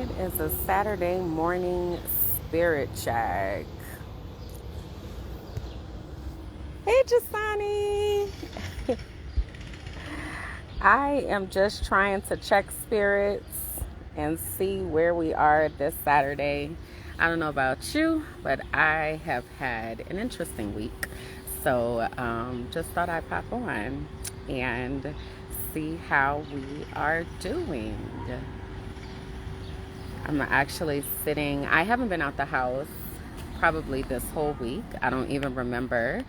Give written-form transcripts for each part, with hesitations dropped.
It is a Saturday morning spirit check. Hey, Jesani. I am just trying to check spirits and see where we are this Saturday. I don't know about you, but I have had an interesting week. So just thought I'd pop on and see how we are doing. I'm actually sitting, I haven't been out the house probably this whole week. I don't even remember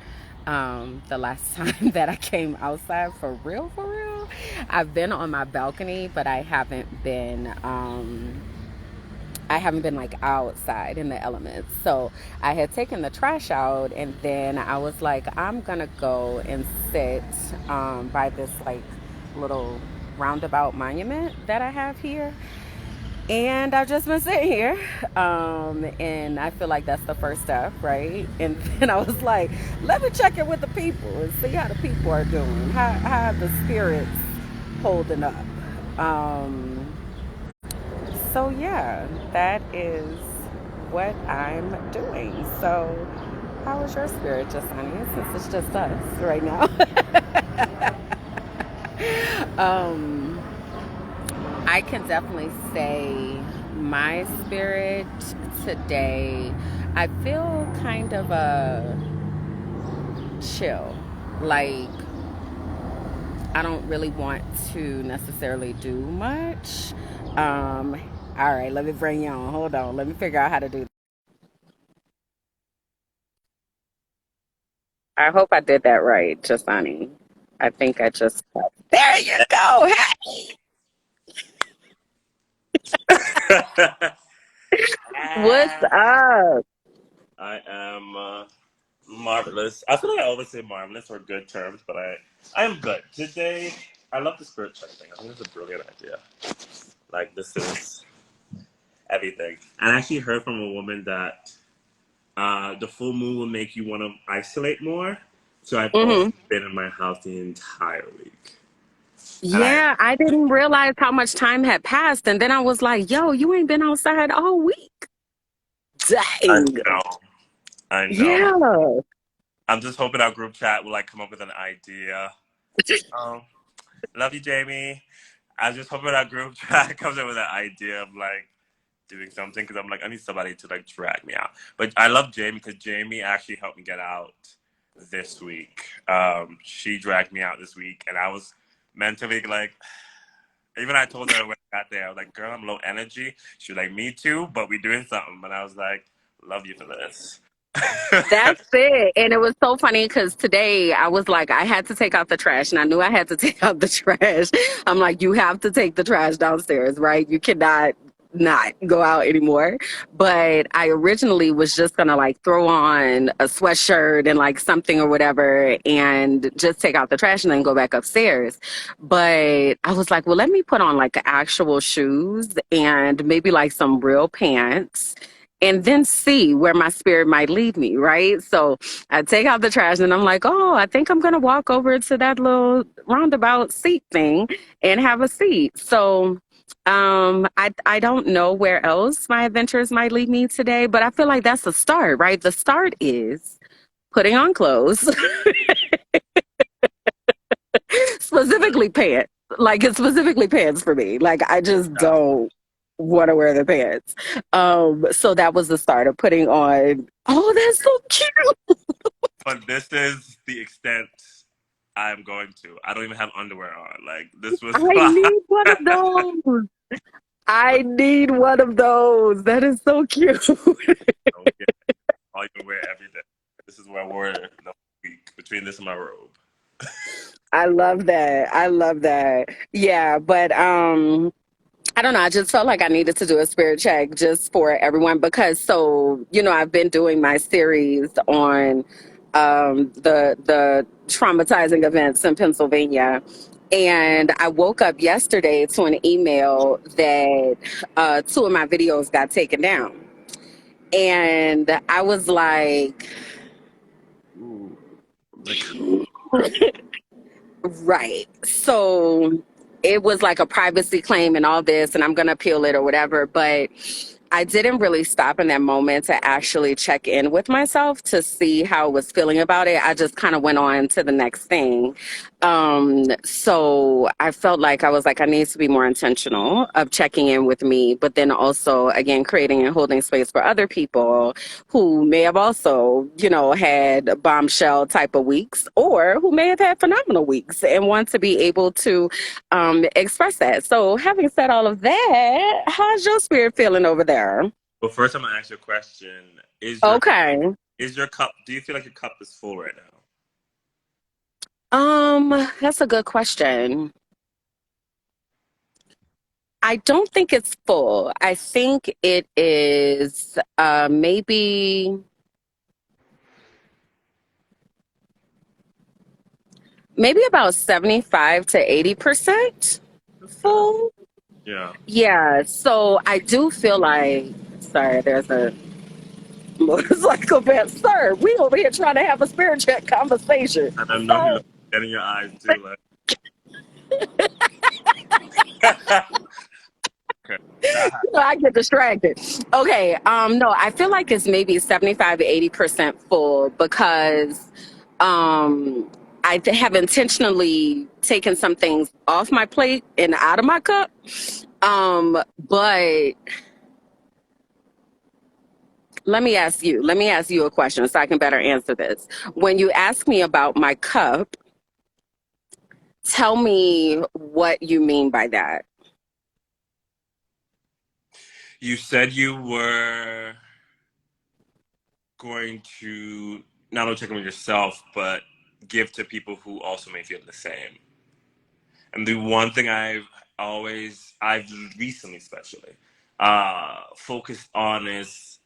the last time that I came outside for real, for real. I've been on my balcony, but I haven't been like outside in the elements. So I had taken the trash out, and then I was like, I'm gonna go and sit by this like little roundabout monument that I have here. And I've just been sitting here. And I feel like that's the first step, right? And then I was like, let me check in with the people and see how the people are doing. How are the spirits holding up? Um, so, yeah, that is what I'm doing. So, how is your spirit, Jesani? Since it's just us right now. um, I can definitely say my spirit today, I feel kind of a chill. Like, I don't really want to necessarily do much. Um, all right, let me bring you on. Hold on. Let me figure out how to do this. I hope I did that right, Jasani. I think I just. There you go. Hey, what's Ah, up? I am marvelous. I feel like I always say marvelous or good terms, but I am good. Today, I love the spirit check thing. I think it's a brilliant idea. Like, this is everything. And I actually heard from a woman that the full moon will make you want to isolate more. So I've also Hmm. been in my house the entire week. And Yeah, I didn't realize how much time had passed. And then I was like, yo, you ain't been outside all week. I Dang. know. I know. Yeah. I'm just hoping our group chat will like come up with an idea. Um, Love you, Jamie. I was just hoping our group chat comes up with an idea of like doing something because I'm like I need somebody to like drag me out. But I love Jamie because Jamie actually helped me get out this week. She dragged me out this week, and I was mentally like, even I told her when I got there, I was like, "Girl, I'm low energy." She was like, "Me too," but we doing something. And I was like, "Love you for this." That's it. And it was so funny because today I was like, I had to take out the trash and I knew I had to take out the trash. I'm like, you have to take the trash downstairs, right? You cannot not go out anymore. But I originally was just gonna like throw on a sweatshirt and like something or whatever and just take out the trash and then go back upstairs. But I was like, well, let me put on like actual shoes and maybe like some real pants and then see where my spirit might lead me, right? So I take out the trash and I'm like, oh, I think I'm gonna walk over to that little roundabout seat thing and have a seat. So I don't know where else my adventures might lead me today, but I feel like that's the start, right? The start is putting on clothes, specifically pants. Like it's specifically pants for me. Like I just don't want to wear the pants. So that was the start of putting on. Oh, that's so cute. But this is the extent I'm going to. I don't even have underwear on. Like this was I need one of those. I need one of those. That is so cute. yeah, all you can wear every day. This is what I wore the week between this and my robe. I love that. I love that. Yeah, but I don't know. I just felt like I needed to do a spirit check just for everyone because I've been doing my series on the traumatizing events in Pennsylvania. And I woke up yesterday to an email that two of my videos got taken down. And I was like, Ooh. Like right. So it was like a privacy claim and all this, and I'm going to appeal it or whatever. But I didn't really stop in that moment to actually check in with myself to see how I was feeling about it. I just kind of went on to the next thing. So I felt like I was like, I need to be more intentional of checking in with me, but then also, again, creating and holding space for other people who may have also, had bombshell type of weeks or who may have had phenomenal weeks and want to be able to express that. So, having said all of that, how's your spirit feeling over there? Well, first I'm gonna ask you a question. Okay. Is your cup? Do you feel like your cup is full right now? That's a good question. I don't think it's full. I think it is maybe about 75 to 80% Okay. full. Yeah. Yeah, so I do feel like, sorry, there's a motorcycle van. Sir, we over here trying to have a spirit check conversation. And I know he So looks dead in your eyes too. Like, okay. I get distracted. Okay, no, I feel like it's maybe 75 to 80% full because have intentionally taken some things off my plate and out of my cup. But let me ask you a question so I can better answer this. When you ask me about my cup, tell me what you mean by that. You said you were going to not only check in with yourself, but give to people who also may feel the same. And the one thing I've recently especially, focused on is,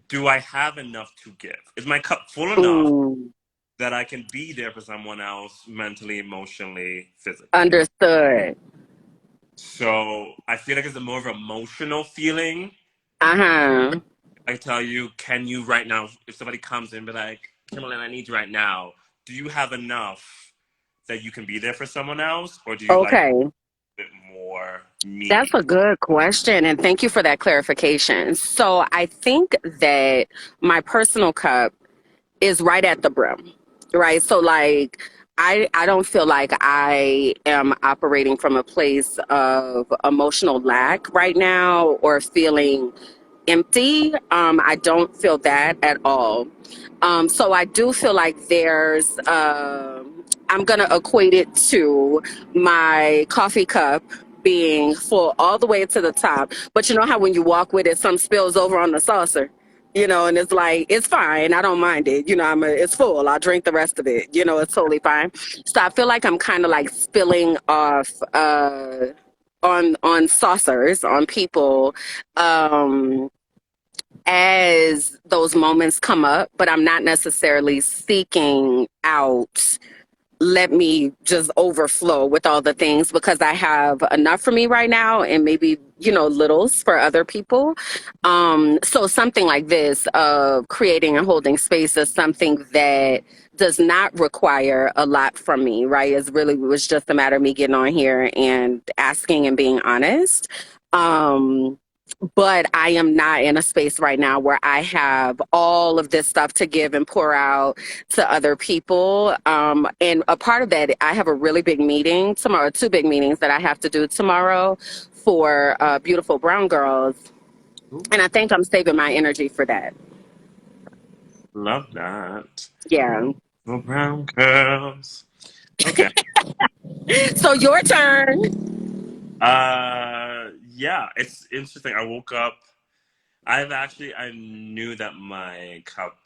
do I have enough to give? Is my cup full enough Mm, that I can be there for someone else mentally, emotionally, physically? understood. So I feel like it's a more of an emotional feeling. Uh-huh. I tell you, can you right now, if somebody comes in and be like, Kimberland, I need you right now, do you have enough that you can be there for someone else? Or do you like Okay. a bit more me? That's a good question. And thank you for that clarification. So I think that my personal cup is right at the brim, right? So like I don't feel like I am operating from a place of emotional lack right now or feeling empty. I don't feel that at all. So I do feel like I'm going to equate it to my coffee cup being full all the way to the top. But you know how when you walk with it, some spills over on the saucer? And it's like, it's fine. I don't mind it. It's full. I'll drink the rest of it. It's totally fine. So I feel like I'm kind of like spilling off, on saucers, on people, um, as those moments come up, but I'm not necessarily seeking out, let me just overflow with all the things because I have enough for me right now and maybe, littles for other people. So something like this of creating and holding space is something that does not require a lot from me, right? It was just a matter of me getting on here and asking and being honest. Um, but I am not in a space right now where I have all of this stuff to give and pour out to other people. And a part of that, I have a really big meeting tomorrow, two big meetings that I have to do tomorrow for beautiful brown girls. And I think I'm saving my energy for that. Love that. Yeah. Little brown girls. Okay. So your turn. Yeah, it's interesting. I woke up. I knew that my cup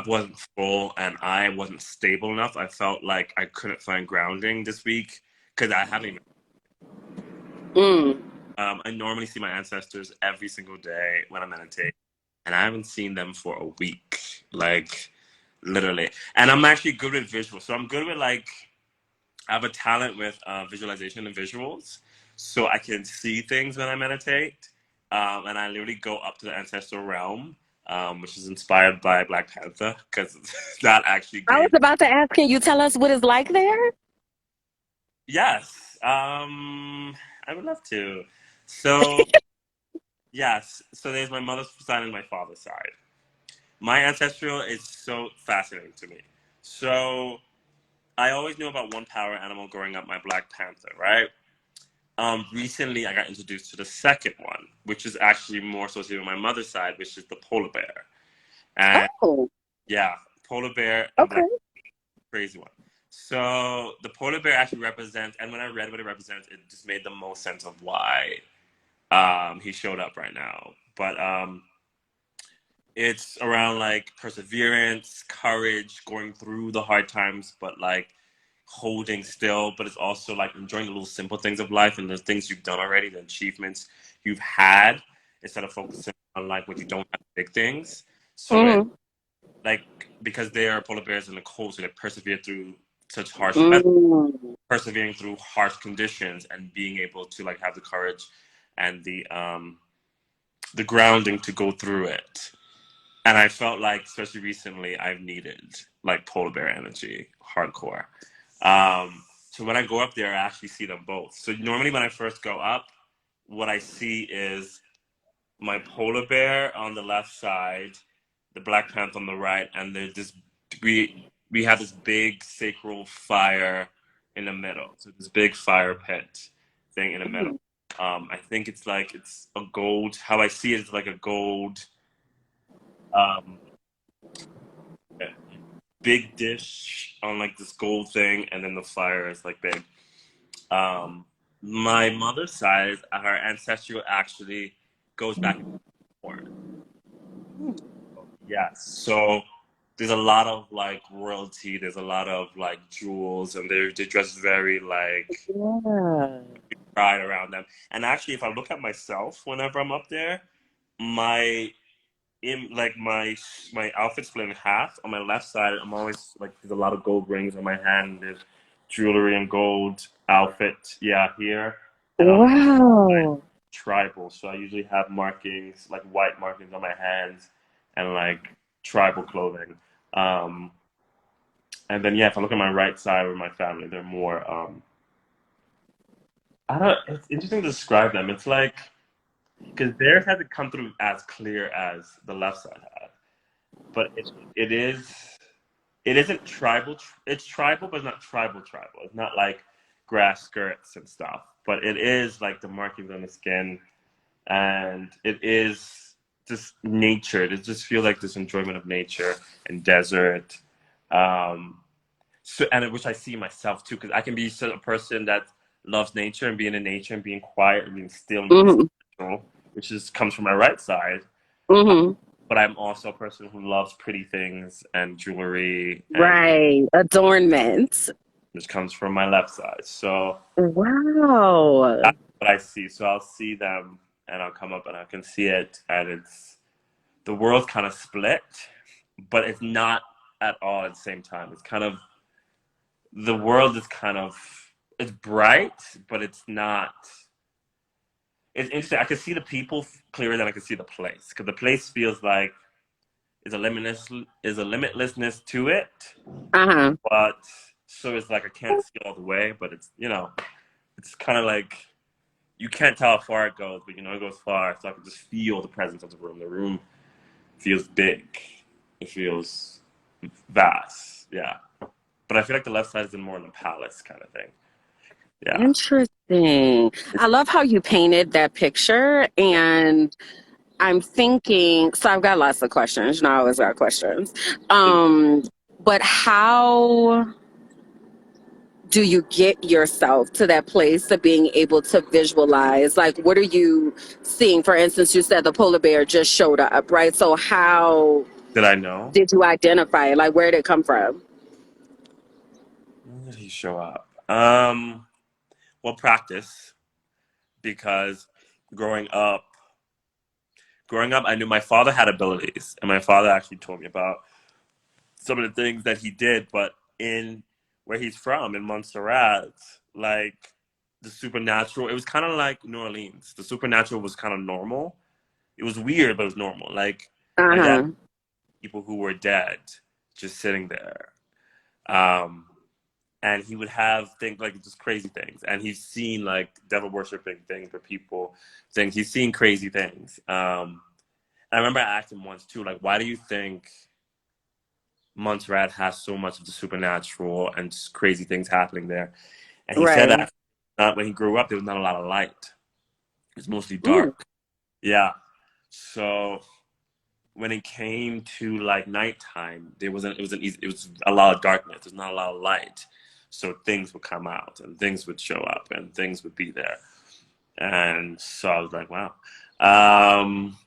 wasn't full and I wasn't stable enough. I felt like I couldn't find grounding this week because I haven't even. Mm. I normally see my ancestors every single day when I meditate, and I haven't seen them for a week, like literally. And I'm actually good with visuals, so I'm good with like I have a talent with visualization and visuals, so I can see things when I meditate. And I literally go up to the ancestral realm, which is inspired by Black Panther, because that actually I was gave. about to ask, can you tell us what it's like there? Yes. I would love to. So yes. So there's my mother's side and my father's side. My ancestral is so fascinating to me. So I always knew about one power animal growing up, my Black Panther, right? Recently, I got introduced to the second one, which is actually more associated with my mother's side, which is the polar bear. And Oh, yeah, polar bear and okay. black, crazy one. So the polar bear actually represents, and when I read what it represents, it just made the most sense of why he showed up right now. But it's around like perseverance, courage, going through the hard times, but like holding still. But it's also like enjoying the little simple things of life and the things you've done already, the achievements you've had, instead of focusing on like what you don't have, big things. So it Mm, like because they are polar bears in the cold, so they persevere through such harsh weather, mm, persevering through harsh conditions, and being able to like have the courage and the grounding to go through it. And I felt like, especially recently, I've needed like polar bear energy, hardcore. So when I go up there, I actually see them both. So normally when I first go up, what I see is my polar bear on the left side, the Black Panther on the right, and there's this we have this big sacral fire in the middle. So this big fire pit thing in the middle. mm. I think it's like it's a gold. How I see it is like a gold. Um, big dish on like this gold thing, and then the fire is like big. Um, my mother's side, her ancestral actually goes back and forth. Yes, so there's a lot of like royalty. There's a lot of like jewels, and they dress very like Yeah. pride around them. And actually, if I look at myself whenever I'm up there, my in like my outfit's split in half. On my left side, I'm always like there's a lot of gold rings on my hand. There's jewelry and gold outfit, yeah, here. And on my side, Wow. tribal. So I usually have markings, like white markings on my hands, and like tribal clothing. Um, and then yeah, if I look at my right side with my family, they're more. I don't. It's interesting to describe them. It's like because theirs hasn't come through as clear as the left side has, but it is. It isn't tribal. It's tribal, but it's not tribal. Tribal. It's not like grass skirts and stuff. But it is like the markings on the skin, and it is just nature. It just feels like this enjoyment of nature and desert. Um, so, and which I see myself too, because I can be a person that loves nature and being in nature and being quiet and being still and being Hmm. spiritual, which is comes from my right side. Hmm. But I'm also a person who loves pretty things and jewelry and Right. Adornment. which comes from my left side. So Wow. that's what I see. So I'll see them and I'll come up and I can see it. And it's the world's kind of split, but it's not at all at the same time. It's kind of the world is kind of it's bright, but it's not. It's interesting. I can see the people clearer than I can see the place because the place feels like is a limitlessness to it, Uh-huh. but so it's like I can't see all the way, but it's it's kind of like you can't tell how far it goes, but it goes far. So I can just feel the presence of the room. The room feels big. It feels vast. Yeah. But I feel like the left side is more in the palace kind of thing. Yeah. Interesting. It's, I love how you painted that picture. And I'm thinking, so I've got lots of questions. You know, I always got questions. Um, but how do you get yourself to that place of being able to visualize? Like, what are you seeing? For instance, you said the polar bear just showed up, right? So how did I know? did you identify it? Like, where did it come from? When did he show up? Well, practice because growing up, I knew my father had abilities, and my father actually told me about some of the things that he did. But in where he's from, in Montserrat, like the supernatural, it was kind of like New Orleans. The supernatural was kind of normal. It was weird, but it was normal. Like my dad, Uh-huh. people who were dead, just sitting there. Um, and he would have things like just crazy things, and he's seen like devil worshipping things for people, things he's seen crazy things. I remember I asked him once too, like, why do you think Montserrat has so much of the supernatural and just crazy things happening there? And he said Right. that when he grew up, there was not a lot of light. It's mostly Mm. dark. Yeah. So when it came to like nighttime, there wasn't. It was a lot of darkness. There's not a lot of light. So things would come out and things would show up and things would be there. And so I was like, wow. Um,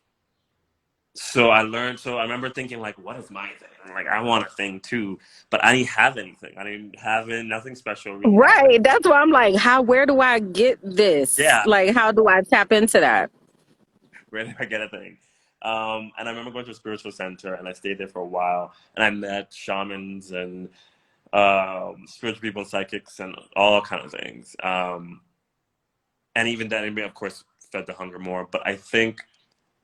so I learned. So I remember thinking, like, what is my thing? Like, I want a thing too, but I didn't have anything. I didn't have it, nothing special really happened. Right. That's why I'm like, where do I get this? Yeah, Like, how do I tap into that? where did I get a thing? And I remember going to a spiritual center, and I stayed there for a while, and I met shamans and spiritual people and psychics and all kind of things. And even then, it, of course, fed the hunger more. But I think,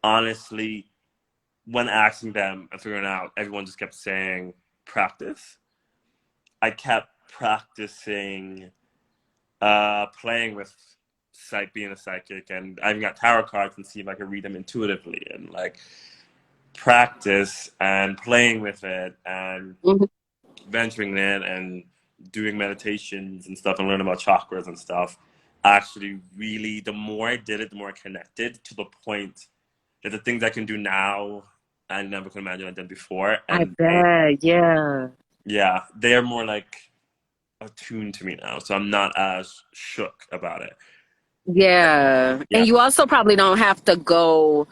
honestly, when asking them and figuring out, everyone just kept saying practice. I kept practicing playing with being a psychic, and I even got tarot cards and see if I could read them intuitively, and like practice and playing with it and Mhm. venturing in and doing meditations and stuff and learning about chakras and stuff. Actually, really, the more I did it, the more I connected to the point that the things I can do now, I never could imagine I'd done before. I And bet. Yeah. yeah, they're more like attuned to me now, so I'm not as shook about it. Yeah. Yeah, And you also probably don't have to go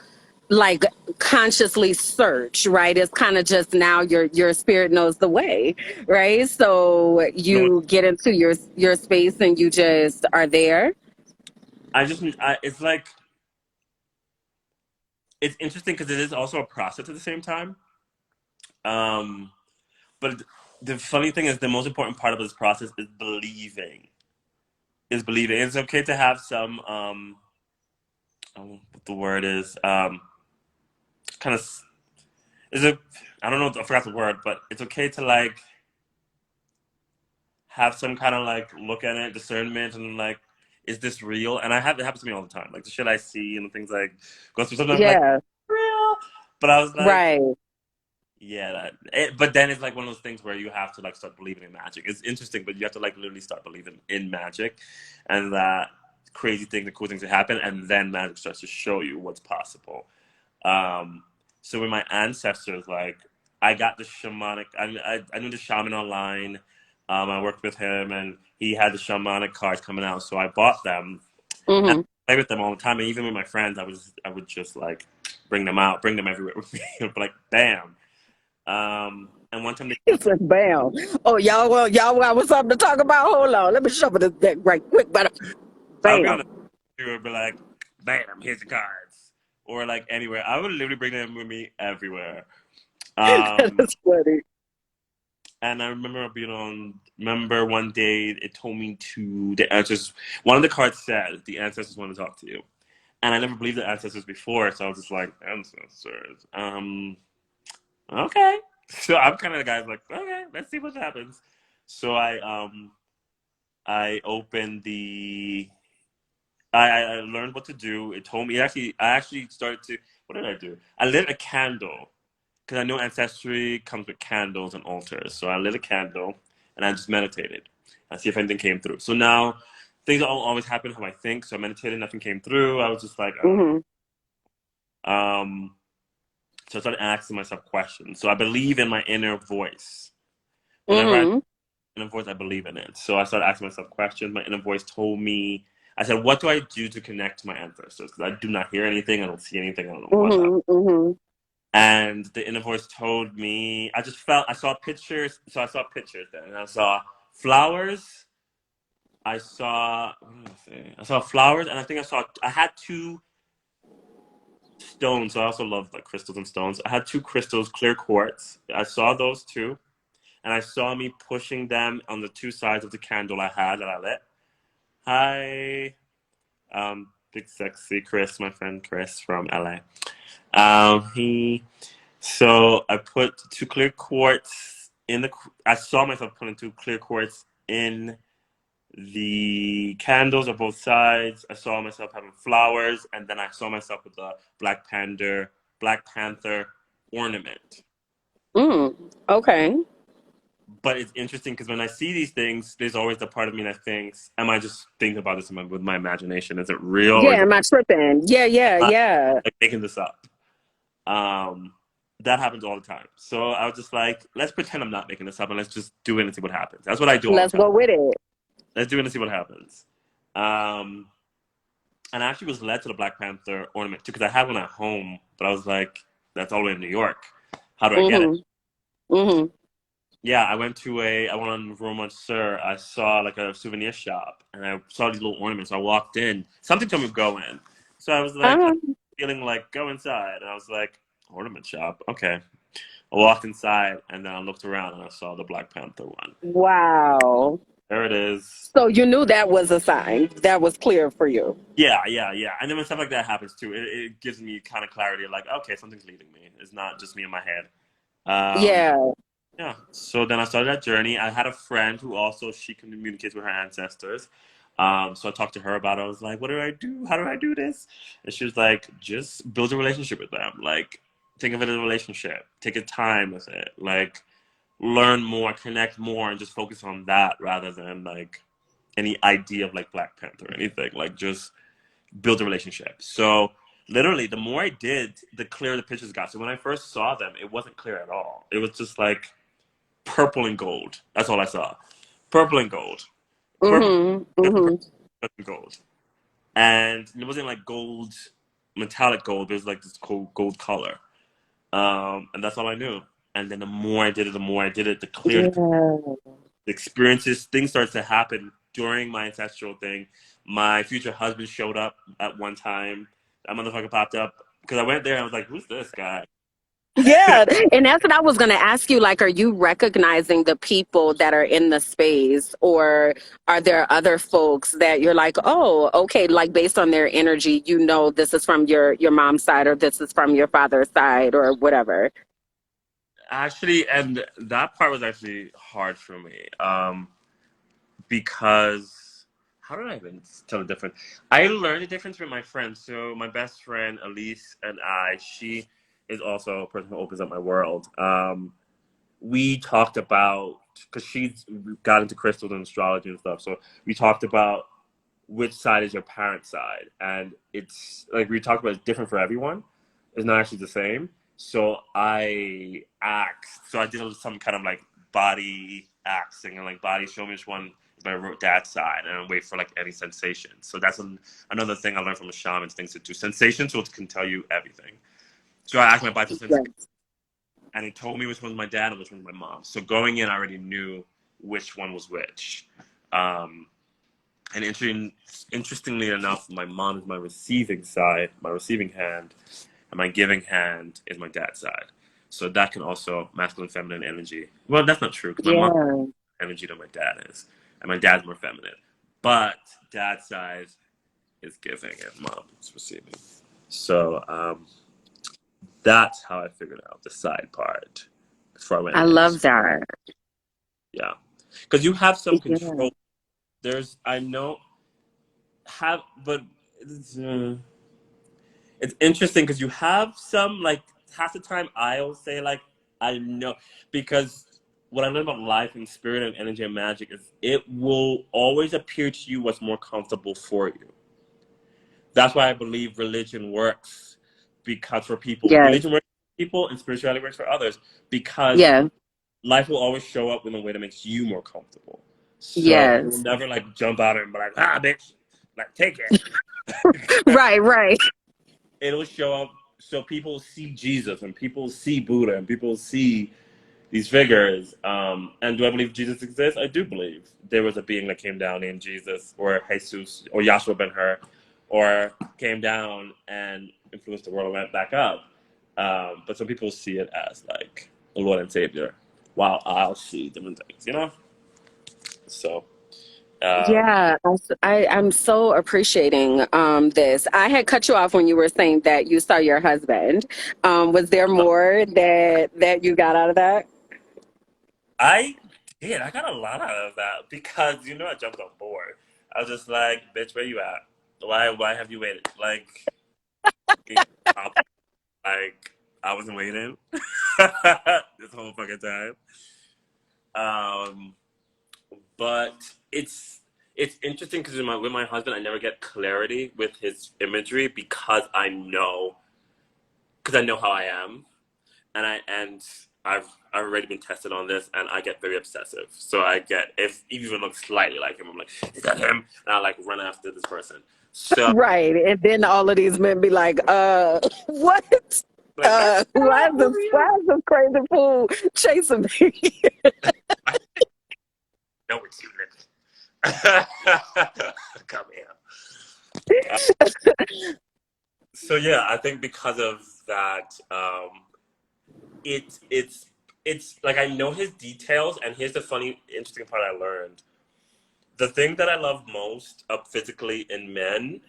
like consciously search, right? It's kind of just now your spirit knows the way, right? So no, you get into your space and you just are there. it's like it's interesting because it is also a process at the same time. Um, but the funny thing is, the most important part of this process is believing. Is believing. It's okay to have some I don't know what the word is kind of is it I don't know I forgot the word, but it's okay to like have some kind of like look at it, discernment, and like, is this real? And I have it happens to me all the time. Like the shit I see and the things like go through. Sometimes I'm like, Yeah. real, but I was like, Right. yeah. But then it's like one of those things where you have to like start believing in magic. It's interesting, but you have to like literally start believing in magic, and that crazy thing, the cool things that happen, and then magic starts to show you what's possible. Um, so with my ancestors, like I got the shamanic. I knew the shaman online. I worked with him, and he had the shamanic cards coming out, so I bought them and Hmm. I play with them all the time. And even with my friends, I would just like bring them out, bring them everywhere with me, like bam. And one time they, It's like bam. Oh, y'all got something to talk about? Hold on. Let me shuffle this deck right quick. But I'll be on bam. the computer and be like, bam, here's the cards, or like anywhere. I would literally bring them with me everywhere. That Um, is funny. And I remember one day it told me to the ancestors. One of the cards said the ancestors want to talk to you, and I never believed the ancestors before, so I was just like, ancestors. Okay. So I'm kind of the guy like, okay, let's see what happens. So I opened the I learned what to do. It told me I actually started to what did I do? I lit a candle because I know ancestry comes with candles and altars. So I lit a candle and I just meditated. I see if anything came through. So now things don't always happen how I think. So I meditated, nothing came through. I was just like, I don't Hmm. know. So I started asking myself questions. So I believe in my inner voice. Whenever I Hmm. inner voice, I believe in it. So I started asking myself questions. My inner voice told me, I said, what do I do to connect to my ancestors? Because I do not hear anything. I don't see anything. I don't know what's happening. Hmm. Hmm. And the inner voice told me, I just felt, I saw pictures. So I saw pictures then. And I saw flowers. I saw, what did I say? I saw flowers. And I had two stones. So I also love like crystals and stones. I had two crystals, clear quartz. I saw those two. And I saw me pushing them on the two sides of the candle I had that I lit. Hi, big sexy Chris, my friend Chris from LA. He So I put two clear quartz in the. I saw myself putting two clear quartz in the candles on both sides. I saw myself having flowers, and then I saw myself with the Black Panther ornament. Mm, okay. But it's interesting because when I see these things, there's always the part of me that thinks, "Am I just thinking about this with my imagination? Is it real, or Yeah, is it am I tripping? Yeah, yeah, yeah. like making this up?" Um, that happens all the time. So I was just like, "Let's pretend I'm not making this up, and let's just do it and see what happens." That's what I do all Let's the time. go with it. Let's do it and see what happens. Um, and I actually was led to the Black Panther ornament too because I had one at home, but I was like, "That's all the way in New York. How do I get it?" Mm-hmm. Mm-hmm. Yeah, I went on Roman Sir. I saw like a souvenir shop and I saw these little ornaments. I walked in. Something told me to go in. So I was like, Uh, feeling like, go inside. And I was like, ornament shop. Okay. I walked inside and then I looked around and I saw the Black Panther one. wow. There it is. So you knew that was a sign. That was clear for you. Yeah, yeah, yeah. And then when stuff like that happens too, it gives me kind of clarity like, okay, something's leading me. It's not just me in my head. Um, Yeah. Yeah. So then I started that journey. I had a friend who also she communicates with her ancestors. So I talked to her about it. I was like, what do I do? How do I do this? And she was like, just build a relationship with them. Like, think of it as a relationship. Take your time with it. Like, learn more, connect more, and just focus on that rather than like any idea of like Black Panther or anything. Like, just build a relationship. So literally, the more I did, the clearer the pictures got. So when I first saw them, it wasn't clear at all. It was just like purple and gold. That's all I saw. Purple and gold. Purple, Mm-hmm. just purple Mm-hmm. and gold. And it wasn't like gold, metallic gold. It was like this gold color. And that's all I knew. And then the more I did it, the clearer Yeah. the experiences, things started to happen during my ancestral thing. My future husband showed up at one time. That motherfucker popped up because I went there and I was like, "Who's this guy?" Yeah, and that's what I was going to ask you. Like, are you recognizing the people that are in the space, or are there other folks that you're like, oh, okay, like based on their energy, you know, this is from your mom's side, or this is from your father's side, or whatever. Actually, and that part was actually hard for me. Because how did I even tell the difference? I learned the difference with my friends. So my best friend Elise and she is also a person who opens up my world. We talked about because she's got into crystals and astrology and stuff. So we talked about which side is your parent's side, and it's like we talked about it's different for everyone. It's not actually the same. So I asked. So I did some kind of like body axing and like body show me which one is my dad's side, and I wait for like any sensation. So that's another thing I learned from the shamans. Things to do sensations, which can tell you everything. So I asked my body sense, Yes. and he told me which one was my dad and which one was my mom. So going in, I already knew which one was which. Um, and interestingly enough, my mom is my receiving side, my receiving hand, and my giving hand is my dad's side. So that can also masculine, feminine energy. Well, that's not true because my mom Yeah. energy than my dad is, and my dad's more feminine. But dad's side is giving, and mom's receiving. So that's how I figured out the side part before I went I into love that. yeah, because you have some Yeah. control. There's I know have, but it's interesting because you have some like half the time I'll say like I know because what I learned about life and spirit and energy and magic is it will always appear to you what's more comfortable for you. That's why I believe religion works because for people, Yes. religion works for people and spirituality works for others because Yeah. life will always show up in a way that makes you more comfortable. So it will Yes. never like jump out and be like, ah, bitch, like take it. Right. Right. It'll show up so people see Jesus and people see Buddha and people see these figures. And do I believe Jesus exists? I do believe there was a being that came down named Jesus or Jesus or Yahshua Ben Hur or came down and influenced the world and went back up. But some people see it as like a Lord and Savior, while I'll see different things, you know? So, um, Yeah, I'm so appreciating this. I had cut you off when you were saying that you saw your husband. Was there more that you got out of that? I did. I got a lot out of that because I jumped on board. I was just like, "Bitch, where you at? Why have you waited? Like, like I wasn't waiting this whole fucking time." Um, but it's interesting because with my husband, I never get clarity with his imagery because I know how I am, and I've already been tested on this, and I get very obsessive. So I get if he even looks slightly like him, I'm like, is that him? And I like run after this person. So Right. And then all of these men be like, what? like that's Why not is who why you. is this crazy fool chasing me? I know it's you, come here. So yeah, I think because of that, it it's like I know his details, and here's the funny, interesting part I learned. The thing that I love most of physically in men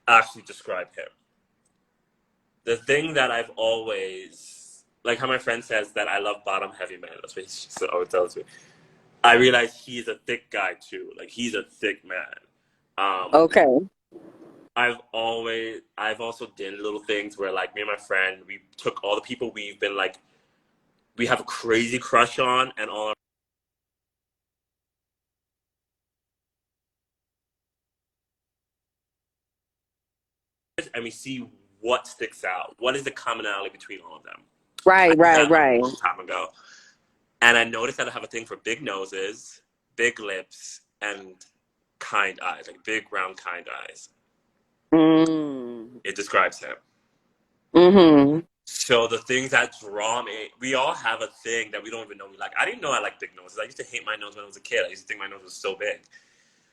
actually describe him. The thing that I've always like how my friend says that I love bottom heavy men. That's what he always tells me. I realize he's a thick guy too. Like he's a thick man. Um, Okay. I've also did little things where like me and my friend we took all the people we've been like we have a crazy crush on and all and we see what sticks out. What is the commonality between all of them? I Right, did right, that a right. long time ago. And I noticed that I have a thing for big noses, big lips, and kind eyes, like big, round, kind eyes. Mm. It describes him. Mm-hmm. So the things that draw me, we all have a thing that we don't even know we like. I didn't know I like big noses. I used to hate my nose when I was a kid. I used to think my nose was so big.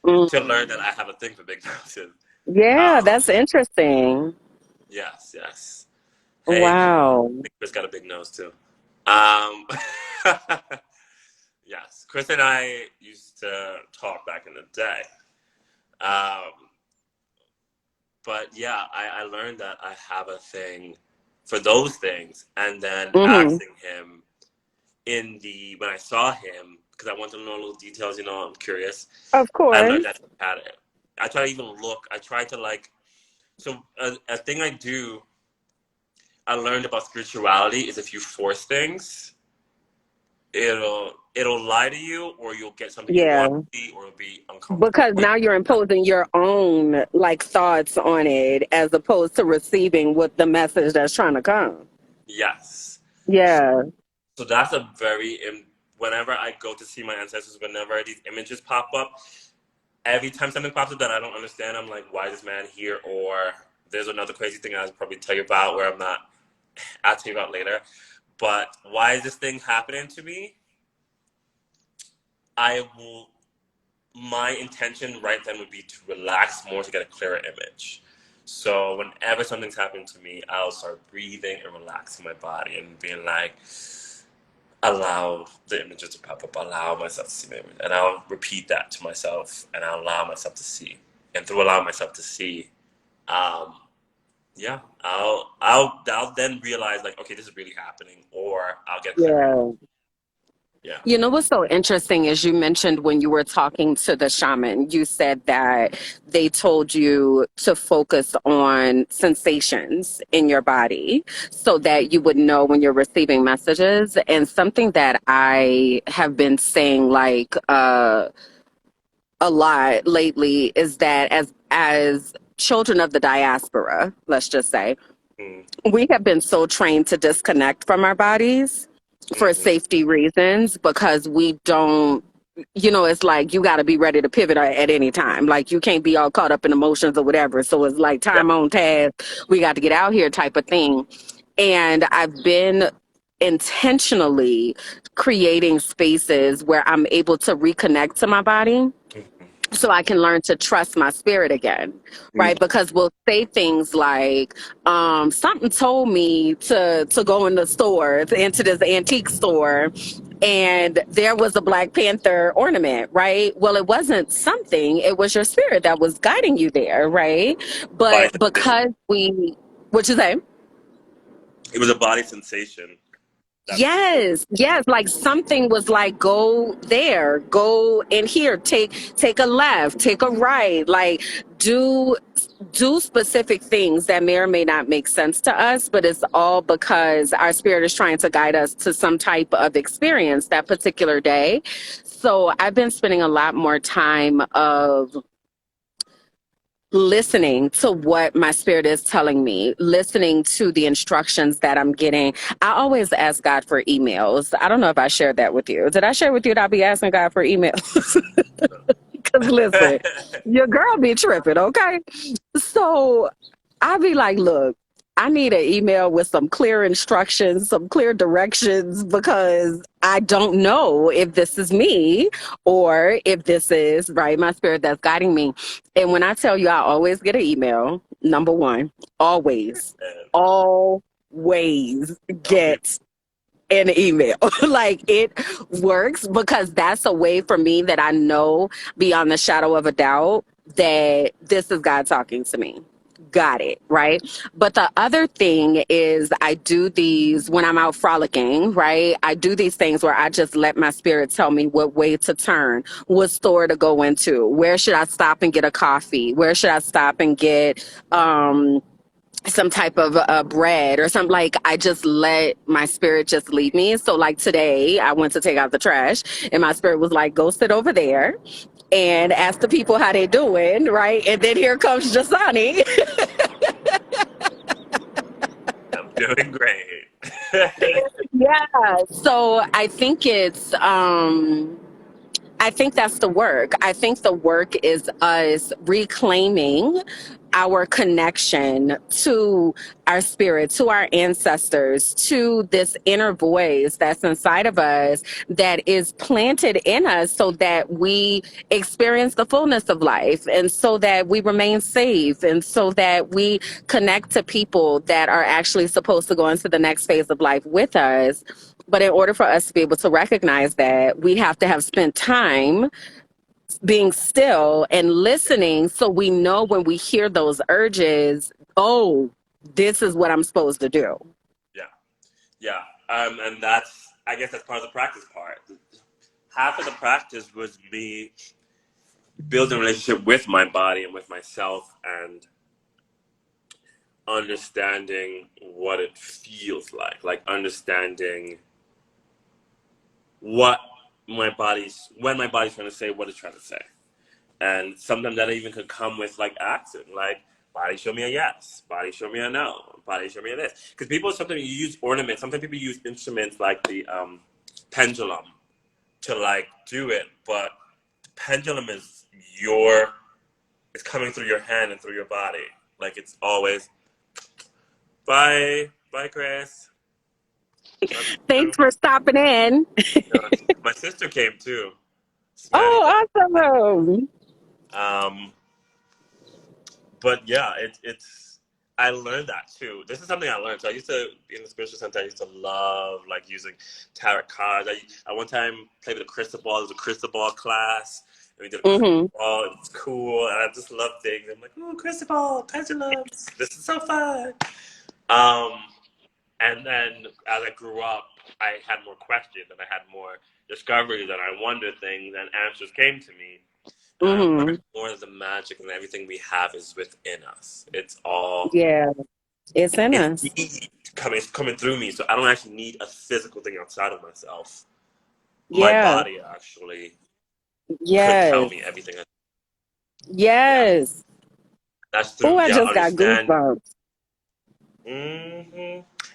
To learn that Mm. I have a thing for big noses. Yeah, Um, that's interesting. yes, yes. Hey, Wow. Chris got a big nose too. Um, yes, Chris and I used to talk back in the day. Um, but yeah, I learned that I have a thing for those things, and then Mm-hmm. asking him when I saw him because I wanted to know little details. I'm curious. Of I learned course. that he had it. I try to even look. I try to like. So a thing I do. I learned about spirituality is if you force things, it'll lie to you, or you'll get something you want Yeah. to see, or it'll be uncomfortable. Because now you're imposing your own like thoughts on it as opposed to receiving what the message that's trying to come. Yes. Yeah. So that's a very whenever I go to see my ancestors, whenever these images pop up, every time something pops up that I don't understand, I'm like, why is this man here? Or there's another crazy thing I'll probably tell you about where I'll tell you about later. But why is this thing happening to me? I will my intention right then would be to relax more to get a clearer image. So whenever something's happening to me, I'll start breathing and relaxing my body and being like, allow the images to pop up, allow myself to see the image. And I'll repeat that to myself and I'll allow myself to see. And through allowing myself to see, um, yeah, I'll then realize like, okay, this is really happening, or I'll get clarity. Yeah. Yeah. You know what's so interesting is you mentioned when you were talking to the shaman, you said that they told you to focus on sensations in your body so that you would know when you're receiving messages. And something that I have been saying a lot lately is that as children of the diaspora, let's just say, Mm-hmm. we have been so trained to disconnect from our bodies for Mm-hmm. safety reasons because we don't, it's like you got to be ready to pivot at any time. Like you can't be all caught up in emotions or whatever. So it's like Yeah. time on task. We got to get out here type of thing. And I've been intentionally creating spaces where I'm able to reconnect to my body Mm-hmm. so I can learn to trust my spirit again, right? Because we'll say things like, something told me to go in the store, into this antique store, and there was a Black Panther ornament, right? Well, it wasn't something, it was your spirit that was guiding you there, right? Body But sensation. because what you say? It was a body sensation. That makes Yes, yes. Like something was like, go there, go in here, take a left, take a right, like do do specific things that may or may not make sense to us, but it's all because our spirit is trying to guide us to some type of experience that particular day. So I've been spending a lot more time of listening to what my spirit is telling me, listening to the instructions that I'm getting. I always ask God for emails. I don't know if I shared that with you. Did I share with you that I'll be asking God for emails? Because listen, sense. your girl be tripping, okay? So I'll be like, look, I need an email with some clear instructions, some clear directions, because I don't know if this is me or if this is, right, my spirit that's guiding me. And when I tell you, I always get an email, number one, always, And always okay, get an email. Like it works because that's a way for me that I know beyond the shadow of a doubt that this is God talking to me. Got it, right? But the other thing is, I do these when I'm out frolicking, right? I do these things where I just let my spirit tell me what way to turn, what store to go into, where should I stop and get a coffee, where should I stop and get, some type of bread or something. Like I just let my spirit just lead me. So like today I went to take out the trash and my spirit was like, go sit over there and ask the people how they doing, right? And then here comes Jasani. I'm doing great. Yeah, so I think that's the work. I think the work is us reclaiming our connection to our spirit, to our ancestors, to this inner voice that's inside of us that is planted in us so that we experience the fullness of life and so that we remain safe and so that we connect to people that are actually supposed to go into the next phase of life with us. But in order for us to be able to recognize that, we have to have spent time being still and listening so we know when we hear those urges, oh, this is what I'm supposed to do. Yeah, yeah. And that's, I guess that's part of the practice part. Half of the practice was me building a relationship with my body and with myself and understanding what it feels like understanding what when my body's trying to say what it's trying to say. And sometimes that even could come with like accent, like body show me a yes, body show me a no, body show me a this. Because people sometimes use ornaments, sometimes people use instruments like the pendulum to like do it, but the pendulum is it's coming through your hand and through your body. Like it's always bye Chris. Love you. Thanks for stopping in. Uh, my sister came too. Smanny. Oh, awesome. Um, but yeah, it's I learned that too. This is something I learned. So I used to in the spiritual center. I used to love like using tarot cards. I one time played with a crystal ball. There was a crystal ball class, and we did a crystal Hmm. ball. It's cool, and I just love things. I'm like, oh, crystal ball, pendulums. This is so fun. Um, and then as I grew up, I had more questions and I had more discoveries and I wondered things and answers came to me. And I Hmm. learned more of the magic and everything we have is within us. It's all Yeah, it's in it's us. me coming through me. So I don't actually need a physical thing outside of myself. My Yeah. body actually could tell Yes. me everything. Yeah, Yes. that's Oh, through I just got understand. goosebumps.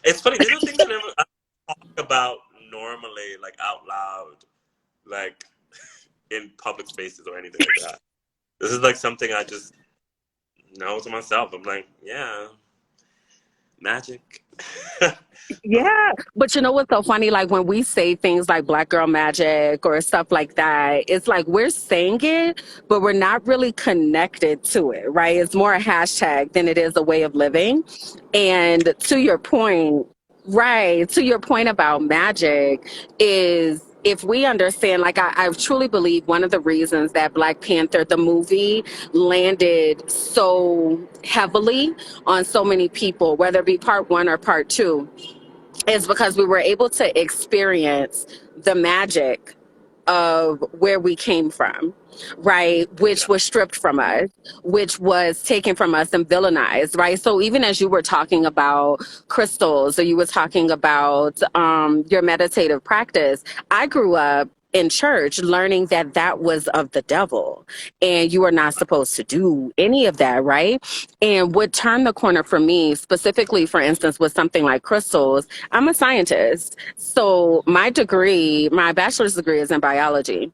It's funny. These are things I talk about normally, like out loud, like in public spaces or anything like that. This is like something I just know to myself. I'm like, yeah, magic. Yeah, but you know what's so funny? Like when we say things like Black Girl Magic or stuff like that, it's like we're saying it, but we're not really connected to it, right? It's more a hashtag than it is a way of living. And to your point, right, to your point about magic is if we understand, like I truly believe one of the reasons that Black Panther, the movie, landed so heavily on so many people, whether it be part one or part two, is because we were able to experience the magic of where we came from, right? Which Yeah. was stripped from us, which was taken from us and villainized, right? So even as you were talking about crystals, or you were talking about your meditative practice, I grew up in church learning that that was of the devil and you are not supposed to do any of that, right? And what turned the corner for me specifically, for instance, with something like crystals, I'm a scientist, so my degree, my bachelor's degree, is in biology.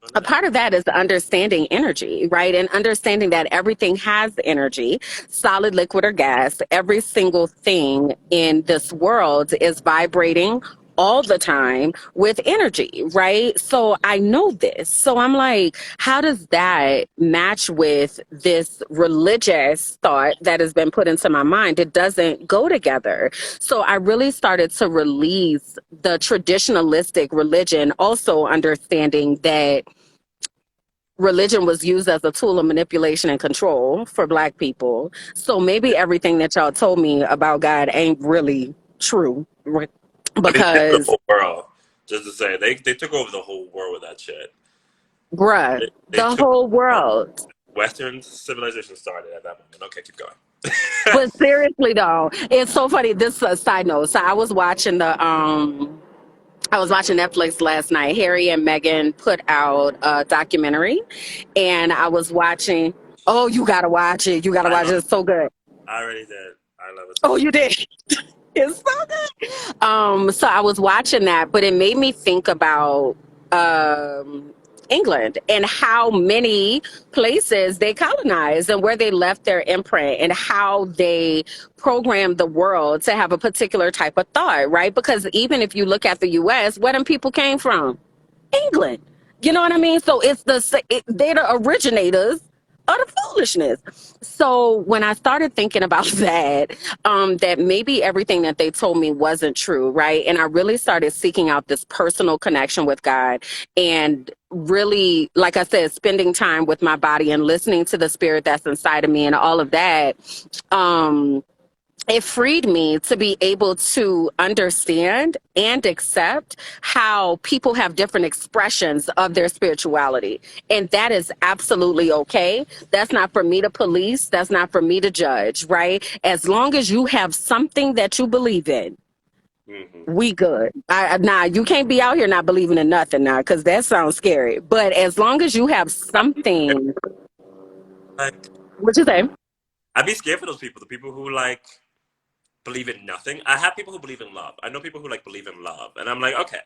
Oh, A nice. part of that is understanding energy, right? And understanding that everything has energy, solid, liquid, or gas. Every single thing in this world is vibrating all the time with energy, right? So I know this. So I'm like, how does that match with this religious thought that has been put into my mind? It doesn't go together. So I really started to release the traditionalistic religion, also understanding that religion was used as a tool of manipulation and control for Black people. So maybe Yeah. everything that y'all told me about God ain't really true, I mean, they took the because whole world. Just to say, they took over the whole world with that shit. bruh, They the took whole over. world. Western civilization started at that moment. Okay, keep going. But seriously though, it's so funny. This side note. So I was watching Netflix last night. Harry and Meghan put out a documentary, and I was watching. Oh, you gotta watch it. You gotta I watch it. love. It's so good. I already did. I love it so Oh, much. you did. It's so good. So I was watching that, but it made me think about um, England and how many places they colonized and where they left their imprint and how they programmed the world to have a particular type of thought, right? Because even if you look at the US, where them people came from? England. You know what I mean? So they're the originators of the foolishness. So when I started thinking about that, that maybe everything that they told me wasn't true, right? And I really started seeking out this personal connection with God and really, like I said, spending time with my body and listening to the spirit that's inside of me and all of that. Um, it freed me to be able to understand and accept how people have different expressions of their spirituality. And that is absolutely okay. That's not for me to police. That's not for me to judge, right? As long as you have something that you believe in, Hmm. we good. Nah, you can't be out here not believing in nothing now, because that sounds scary. But as long as you have something, Like, what you say? I'd be scared for those people. The people who like believe in nothing. I have people who believe in love. I know people who like believe in love, and I'm like, okay,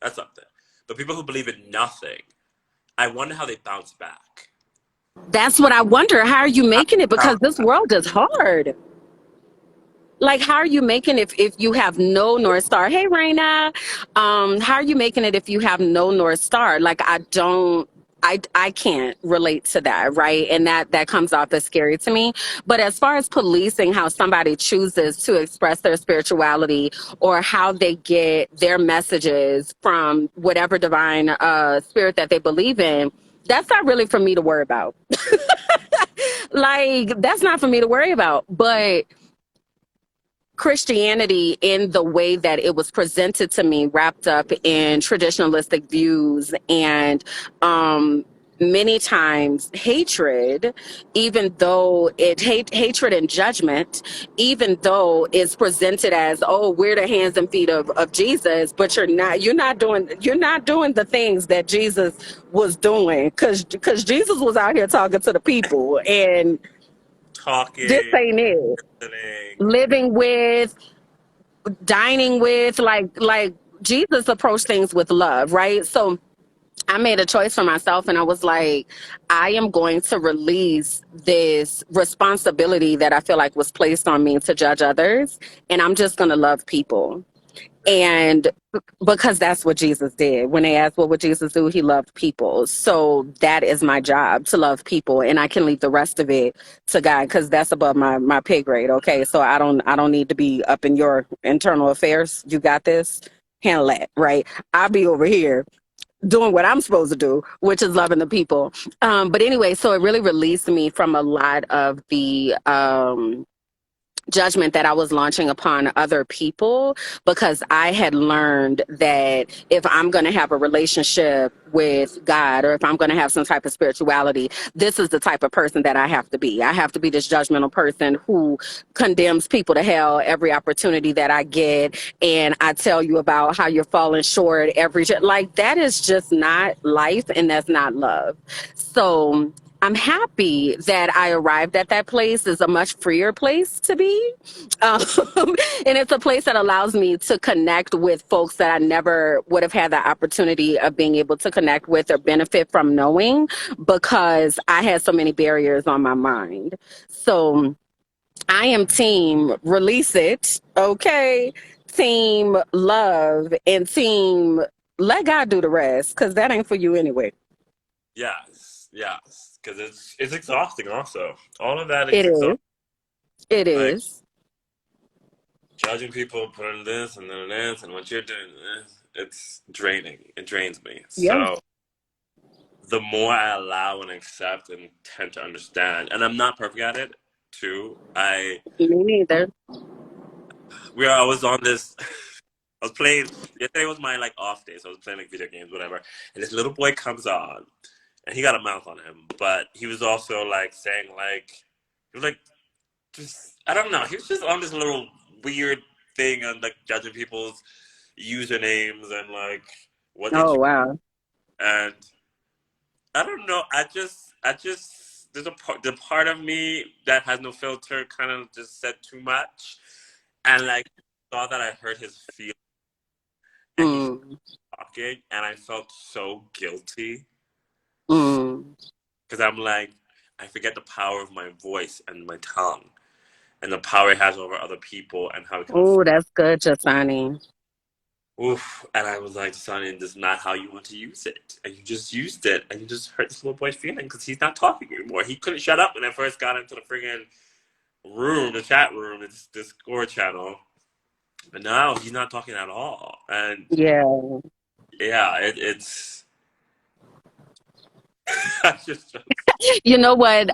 that's something. But people who believe in nothing, I wonder how they bounce back. That's what I wonder. How are you How making it? they Because bounce this back. world is hard. Like, how are you making it if you have no North Star? Hey, Raina. How are you making it if you have no North Star? Like, I can't relate to that, right? And that comes off as scary to me. But as far as policing how somebody chooses to express their spirituality or how they get their messages from whatever divine spirit that they believe in, that's not really for me to worry about. Like, that's not for me to worry about. But Christianity, in the way that it was presented to me, wrapped up in traditionalistic views and many times hatred, even though hatred and judgment, even though it's presented as, oh, we're the hands and feet of Jesus, but you're not doing the things that Jesus was doing, because Jesus was out here talking to the people, and this Talking, ain't it. listening. Living with, dining with, like Jesus approached things with love, right? So I made a choice for myself, and I was like, I am going to release this responsibility that I feel like was placed on me to judge others, and I'm just going to love people. And because that's what Jesus did. When they asked what would Jesus do, he loved people. So that is my job, to love people, and I can leave the rest of it to God, because that's above my pay grade. Okay, so I don't need to be up in your internal affairs. You got this. Handle that, right? I'll be over here doing what I'm supposed to do, which is loving the people. But anyway, so it really released me from a lot of the judgment that I was launching upon other people, because I had learned that if I'm going to have a relationship with God, or if I'm going to have some type of spirituality, this is the type of person that I have to be. I have to be this judgmental person who condemns people to hell every opportunity that I get. And I tell you about how you're falling short like that is just not life, and that's not love. So I'm happy that I arrived at that place. It's a much freer place to be. Um, and it's a place that allows me to connect with folks that I never would have had the opportunity of being able to connect with or benefit from knowing, because I had so many barriers on my mind. So I am team release it, okay? Team love, and team let God do the rest, because that ain't for you anyway. Yes, yes, because it's exhausting. Also, all of that It is exhausting. is. It Like is. judging people, putting this and then this, and what you're doing, it's draining. It drains me. Yeah. So the more I allow and accept and tend to understand, and I'm not perfect at it too. Me neither. I was on this. I was playing. Yesterday was my like off day, so I was playing like video games, whatever. And this little boy comes on, and he got a mouth on him, but he was also like saying like he was like just I don't know. He was just on this little weird thing on like judging people's usernames and like what they Oh choose. wow. And I don't know. There's the part of me that has no filter kind of just said too much, and like thought that I hurt his feelings, and he's Mm, talking, and I felt so guilty mm. because I'm like I forget the power of my voice and my tongue, and the power it has over other people, and how it can Oh, affect. that's good, Jesani. Oof. And I was like, Sonny, this is not how you want to use it. And you just used it, and you just hurt this little boy's feeling because he's not talking anymore. He couldn't shut up when I first got into the friggin' room, the chat room, this Discord channel. But now he's not talking at all. And Yeah. yeah, it's. I just. You know what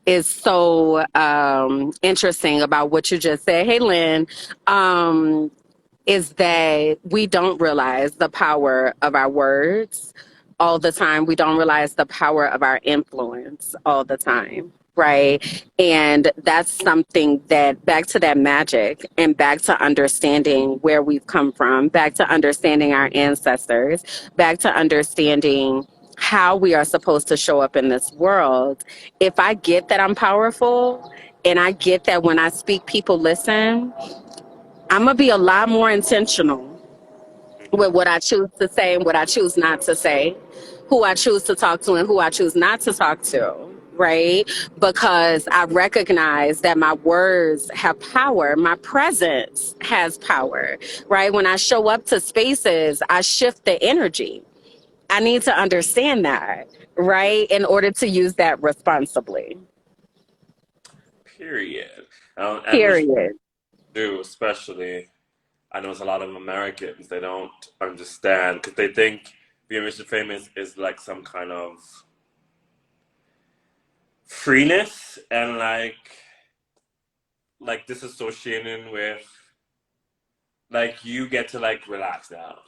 is so interesting about what you just said, hey Lynn, is that we don't realize the power of our words all the time. We don't realize the power of our influence all the time. Right. And that's something that back to that magic and back to understanding where we've come from, back to understanding our ancestors, back to understanding how we are supposed to show up in this world. If I get that I'm powerful, and I get that when I speak, people listen, I'm going to be a lot more intentional with Mhm. what I choose to say and what I choose not to say, who I choose to talk to and who I choose not to talk to, right? Because I recognize that my words have power, my presence has power, right? When I show up to spaces, I shift the energy. I need to understand that, right? In order to use that responsibly. Period. And which Period. do, especially, I know it's a lot of Americans, they don't understand because they think being rich and famous is like some kind of freeness and like disassociating with like you get to like relax now.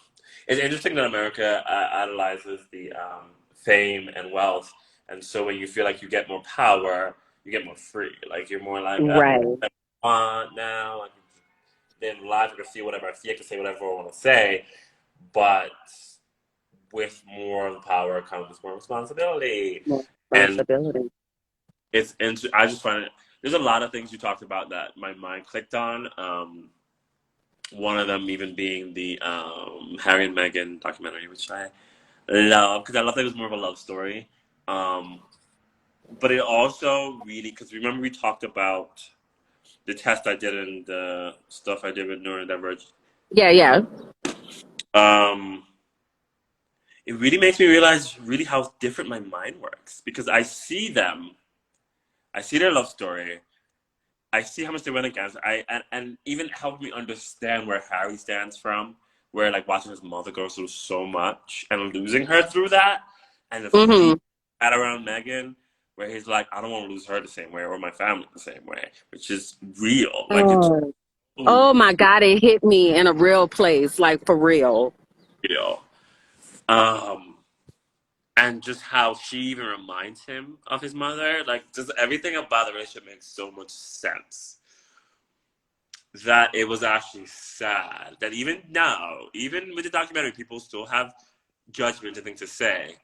It's interesting that America idolizes the fame and wealth, and so when you feel like you get more power, you get more free. Like you're more like, Right. I want now. I can live. I can feel whatever I feel. I can say whatever I want to say, but with more of the power comes more responsibility, and Responsibility. I just find it. There's a lot of things you talked about that my mind clicked on. One of them even being the Harry and Meghan documentary, which I love because I love that it was more of a love story. Um, but it also really because remember we talked about the test I did and the stuff I did with neurodivergent. Yeah, yeah. Um, it really makes me realize really how different my mind works because I see their love story, I see how much they went against. And even helped me understand where Harry stands from, where like watching his mother go through so much and losing her through that, and the fear Mm-hmm. at around Megan. where he's like, I don't want to lose her the same way or my family the same way, which is real. Like it's Oh, so oh my God, it hit me in a real place, like for real. real. Um, and just how she even reminds him of his mother, like just everything about the relationship makes so much sense that it was actually sad that even now, even with the documentary, people still have judgment and things to say,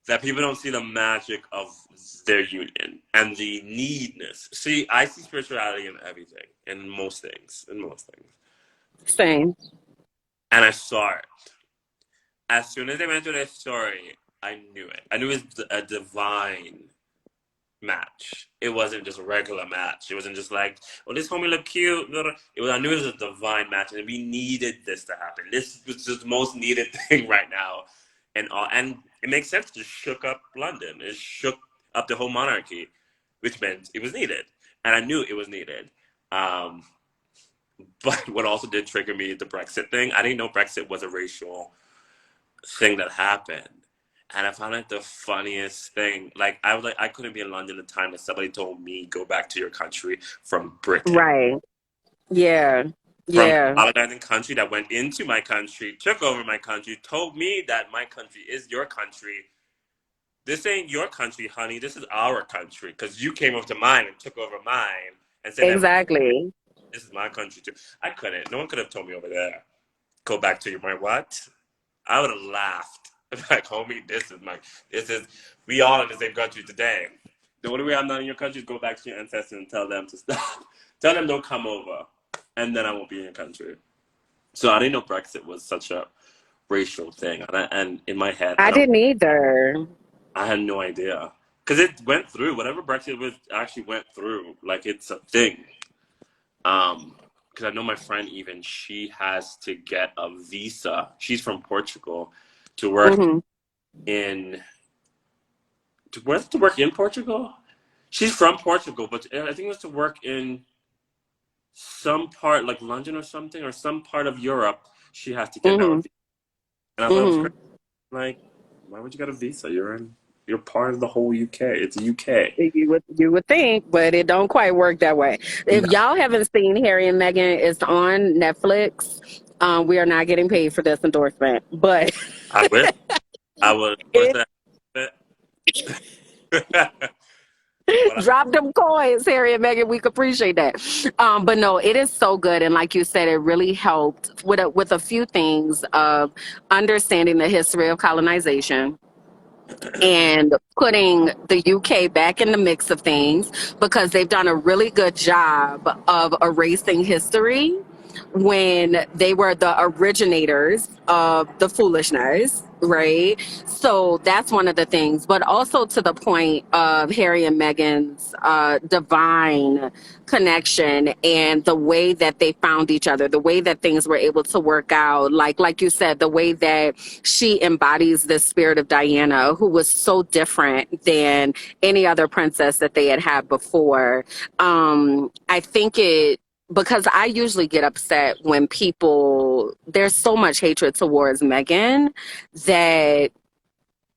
that people don't see the magic of their union and the needness. See, I see spirituality in everything, in most things. Same. And I saw it. As soon as they went through their story, I knew it. I knew it was a divine match. It wasn't just a regular match. It wasn't just like, oh, this homie look cute. It was, I knew it was a divine match, and we needed this to happen. This was just the most needed thing right now, and it makes sense. It just shook up London. It shook up the whole monarchy, which meant it was needed, and I knew it was needed. Um, but what also did trigger me the Brexit thing. I didn't know Brexit was a racial thing that happened. And I found it the funniest thing. Like I was like, I couldn't be in London at the time that somebody told me go back to your country from Britain, Right. Yeah. from Yeah. colonizing country that went into my country, took over my country, told me that my country is your country. This ain't your country, honey. This is our country because you came over to mine and took over mine and said that Exactly. this is my country too. I couldn't. No one could have told me over there. Go back to your my what? I would have laughed. Like, homie, this is, we all in the same country today. The only way I'm not in your country is go back to your ancestors and tell them to stop. Tell them don't come over. And then I won't be in your country. So I didn't know Brexit was such a racial thing. And in my head, I didn't either. I had no idea. Because it went through, whatever Brexit was actually went through. Like, it's a thing. Because I know my friend even, she has to get a visa. She's from Portugal to work Hmm. in to work in Portugal. She's from Portugal, but I think it was to work in some part like London or something or some part of Europe. She has to get now a Hmm. visa, and I thought it was crazy. Hmm. Like, why would you get a visa? You're part of the whole UK. It's a UK. You would think, but it don't quite work that way. If No, y'all haven't seen Harry and Meghan, it's on Netflix. We are not getting paid for this endorsement, but I will. I will endorse it that. But drop them coins, Harry and Meghan. We could appreciate that. But no, it is so good, and like you said, it really helped with a few things of understanding the history of colonization and putting the UK back in the mix of things because they've done a really good job of erasing history when they were the originators of the foolishness, right? So that's one of the things. But also to the point of Harry and Meghan's divine connection and the way that they found each other, the way that things were able to work out. Like you said, the way that she embodies the spirit of Diana, who was so different than any other princess that they had before. I think it because I usually get upset when there's so much hatred towards Meghan that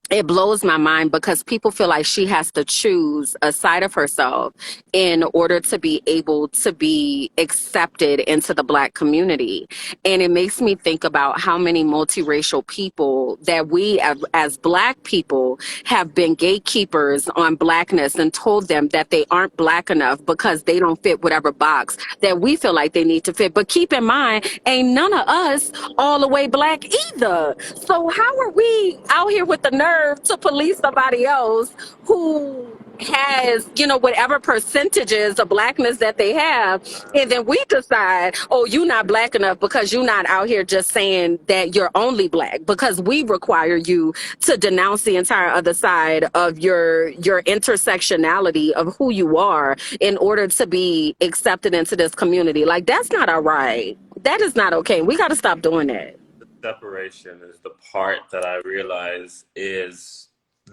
it blows my mind because people feel like she has to choose a side of herself in order to be able to be accepted into the Black community. And it makes me think about how many multiracial people that we as Black people have been gatekeepers on Blackness and told them that they aren't Black enough because they don't fit whatever box that we feel like they need to fit. But keep in mind, ain't none of us all the way Black either. So how are we out here with the nerve to police somebody else who has, whatever percentages of Blackness that they have, and then we decide, oh, you're not Black enough because you're not out here just saying that you're only Black, because we require you to denounce the entire other side of your intersectionality of who you are in order to be accepted into this community. Like, that's not all right. That is not okay. We got to stop doing that. separation is the part that I realize is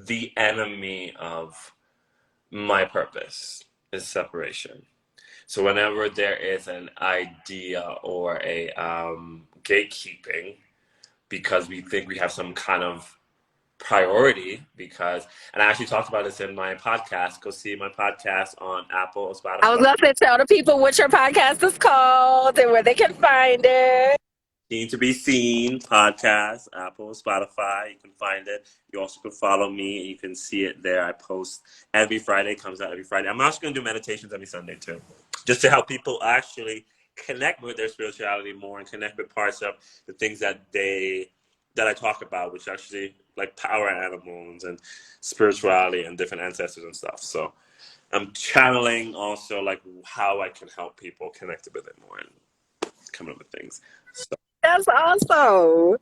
the enemy of my purpose is separation. So whenever there is an idea or a gatekeeping, because we think we have some kind of priority because, and I actually talked about this in my podcast. Go see my podcast on Apple or I was Spotify. gonna say, tell the people what your podcast is called and where they can find it. Need to be seen podcast, Apple, Spotify. You can find it. You also can follow me and you can see it there. I post every Friday, comes out every Friday. I'm also going to do meditations every Sunday too, just to help people actually connect with their spirituality more and connect with parts of the things that I talk about, which actually like power animals and spirituality and different ancestors and stuff. So I'm channeling also like how I can help people connect with it more and coming up with things. So, That's awesome.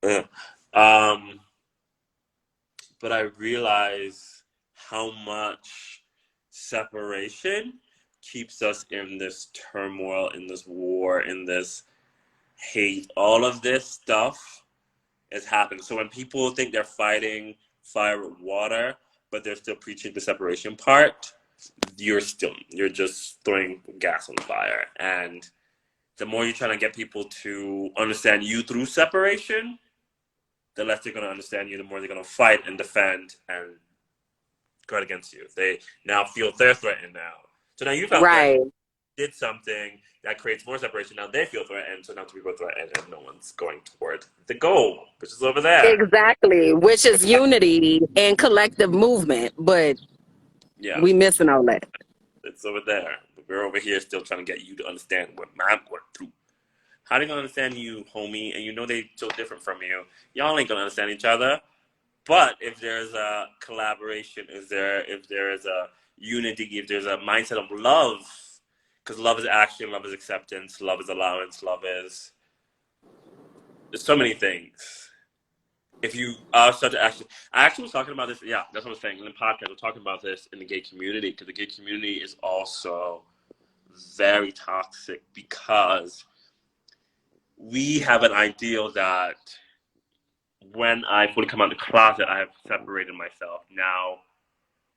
yeah. But I realize how much separation keeps us in this turmoil, in this war, in this hate. All of this stuff is happening. So when people think they're fighting fire with water, but they're still preaching the separation part, you're just throwing gas on the fire. And the more you're trying to get people to understand you through separation, the less they're going to understand you, the more they're going to fight and defend and go against you. They now feel they're threatened now. So now you felt Right. threatened, did something that creates more separation. Now they feel threatened, so now two people are threatened, and no one's going toward the goal, which is over there. Exactly. Which is unity and collective movement, but Yeah, we missing all that. it's over there. We're over here still trying to get you to understand what I'm going through. How they gonna understand you, homie? And you know they so different from you. Y'all ain't gonna understand each other. But if there's a collaboration, if there is a unity, if there's a mindset of love, because love is action, love is acceptance, love is allowance, there's so many things. If you start to actually, I actually was talking about this. Yeah, that's what I was saying in the podcast. We're talking about this in the gay community because the gay community is also very toxic because we have an ideal that when I fully come out of the closet, I have separated myself now,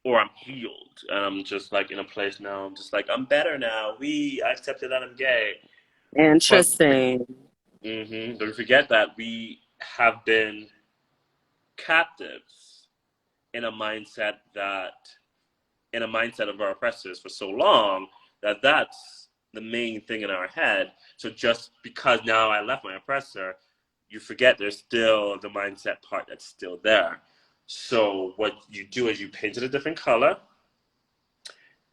or I'm healed, and I'm just like in a place now. I'm just like I'm better now. I accepted that I'm gay, but Interesting. don't forget that we have been captives in a mindset of our oppressors for so long that that's the main thing in our head. So just because now I left my oppressor, you forget there's still the mindset part that's still there. So what you do is you paint it a different color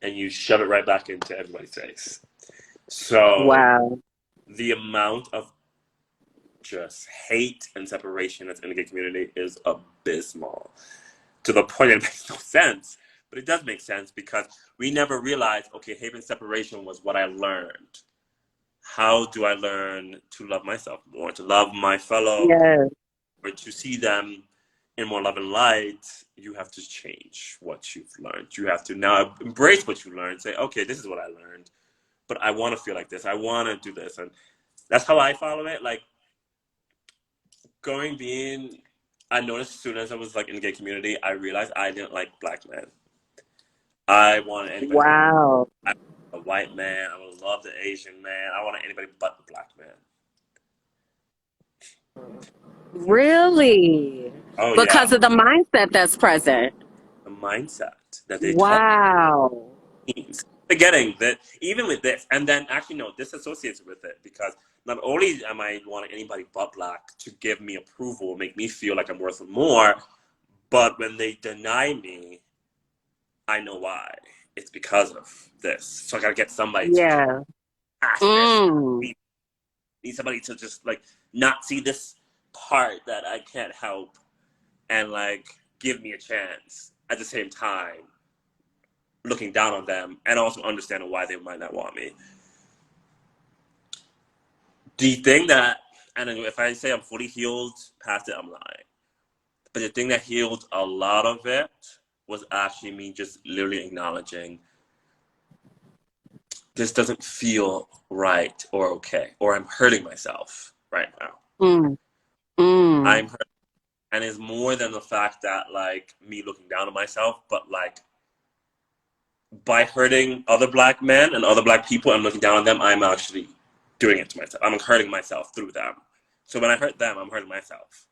and you shove it right back into everybody's face. So Wow. the amount of just hate and separation that's in the gay community is abysmal to the point it makes no sense. But it does make sense because we never realized, okay, hate and separation was what I learned. How do I learn to love myself more, to love my fellow, Yes. or to see them in more love and light? You have to change what you've learned. You have to now embrace what you learned. Say, okay, this is what I learned, but I want to feel like this. I want to do this. And that's how I follow it. Like, I noticed as soon as I was like in the gay community, I realized I didn't like black men. I wanted anybody but Wow. a white man. I would love the Asian man. I wanted anybody but the black man. Really? Oh yeah, Because of the mindset that's present. the mindset that they taught Wow. me. Forgetting that even with this, and then actually no, this associates with it because not only am I wanting anybody but black to give me approval, make me feel like I'm worth more, but when they deny me, I know why. It's because of this. So I gotta get somebody to Yeah. ask this. Mm. Need somebody to just like not see this part that I can't help and like give me a chance at the same time looking down on them and also understanding why they might not want me. The thing that, and if I say I'm fully healed past it, I'm lying. But the thing that healed a lot of it was actually me just literally acknowledging this doesn't feel right or okay, or I'm hurting myself right now. Mm. Mm. I'm hurting. And it's more than the fact that like me looking down on myself, but like by hurting other black men and other black people and looking down on them, I'm actually doing it to myself. I'm hurting myself through them. So when I hurt them, I'm hurting myself.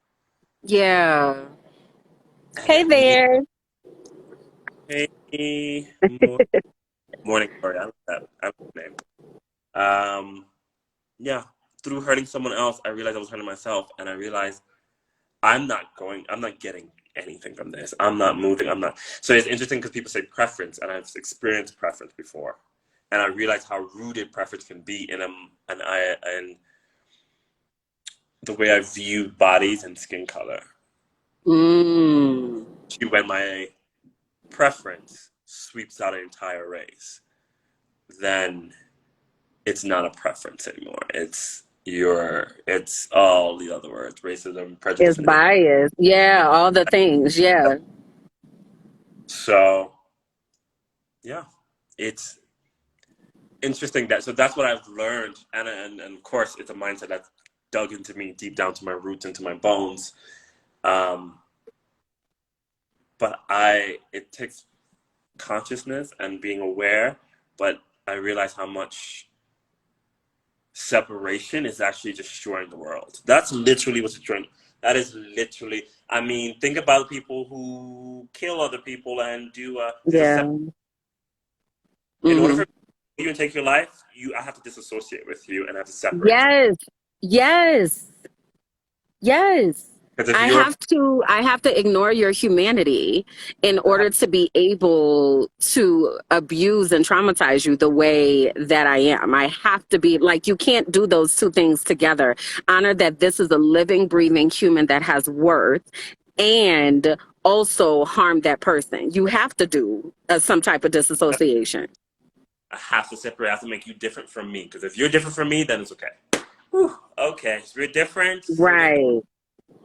Yeah. Hey there. Hey, morning, sorry, I love that name. Yeah, through hurting someone else, I realized I was hurting myself, and I realized I'm not getting anything from this. I'm not moving. I'm not. So it's interesting because people say preference, and I've experienced preference before, and I realized how rooted preference can be and the way I view bodies and skin color. Mm. When my preference sweeps out an entire race, then it's not a preference anymore. It's all the other words, racism, prejudice, It's and hate. bias. Yeah, all the things. Yeah. So yeah, it's interesting that so that's what I've learned, and of course it's a mindset that's dug into me deep down to my roots, into my bones. Um, but it takes consciousness and being aware, but I realize how much separation is actually destroying the world. That's literally what's destroying. That is literally. I mean, think about people who kill other people and do. There's a Yeah. in order Hmm. for you to take your life, I have to disassociate with you and I have to separate you. Yes. Yes. Yes. Because if you're I have to ignore your humanity in order to be able to abuse and traumatize you the way that I am. I have to be like, you can't do those two things together. Honor that this is a living, breathing human that has worth, and also harm that person. You have to do some type of disassociation. I have to separate. I have to make you different from me. Because if you're different from me, then it's okay. Whew, okay, so we're different. Right.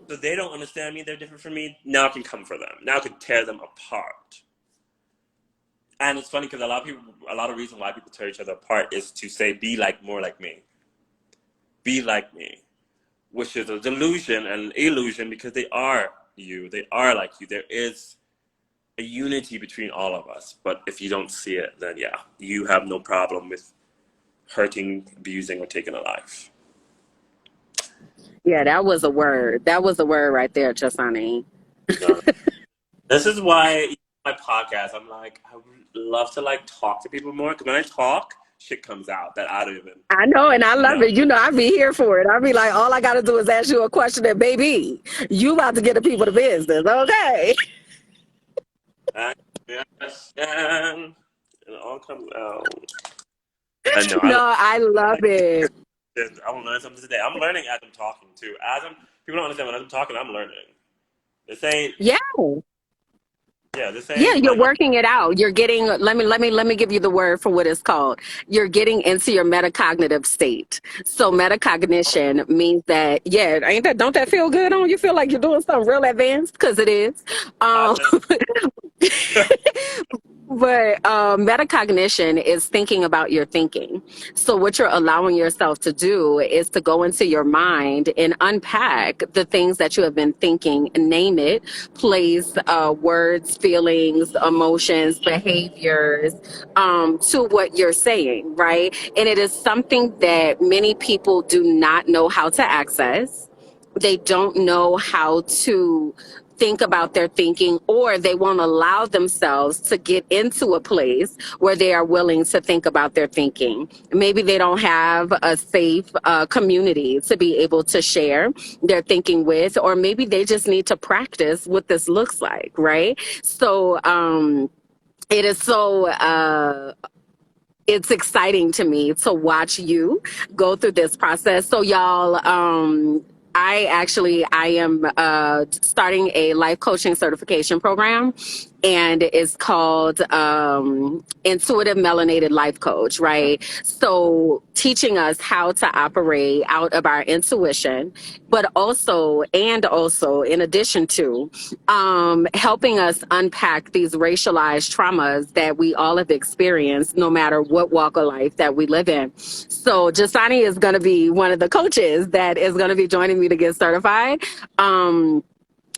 So they don't understand me. They're different from me. Now I can come for them. Now I can tear them apart. And it's funny because a lot of reason why people tear each other apart is to say, be like more like me. Be like me. Which is a delusion and illusion because they are you. They are like you. There is a unity between all of us. But if you don't see it, then yeah, you have no problem with hurting, abusing, or taking a life. Yeah, that was a word. That was a word right there, Jesani. No. This is why my podcast, I'm like, I would love to like talk to people more because when I talk, shit comes out that I don't even I know, and I love know. it. You know, I be here for it. I be like, all I got to do is ask you a question, and baby, you about to get the people to business, okay? I understand. It all comes out. I know. No, I love it. I will learn something today. I'm learning as I'm talking too. People don't understand when I'm talking, I'm learning. They say, Yeah. yeah, they Yeah, say you're working it out. You're getting, let me give you the word for what it's called. You're getting into your metacognitive state. So metacognition means that, yeah, ain't that, don't that feel good on you? Feel like you're doing something real advanced? Because it is. Um, awesome. But metacognition is thinking about your thinking. So, what you're allowing yourself to do is to go into your mind and unpack the things that you have been thinking, name it, place words, feelings, emotions, behaviors to what you're saying, right? And it is something that many people do not know how to access. They don't know how to think about their thinking, or they won't allow themselves to get into a place where they are willing to think about their thinking. Maybe they don't have a safe community to be able to share their thinking with, or maybe they just need to practice what this looks like, right? So it is so it's exciting to me to watch you go through this process. So y'all, I am starting a life coaching certification program, and it's called Intuitive Melanated Life Coach, right? So teaching us how to operate out of our intuition, but also in addition to helping us unpack these racialized traumas that we all have experienced, no matter what walk of life that we live in. So Jesani is going to be one of the coaches that is going to be joining me to get certified.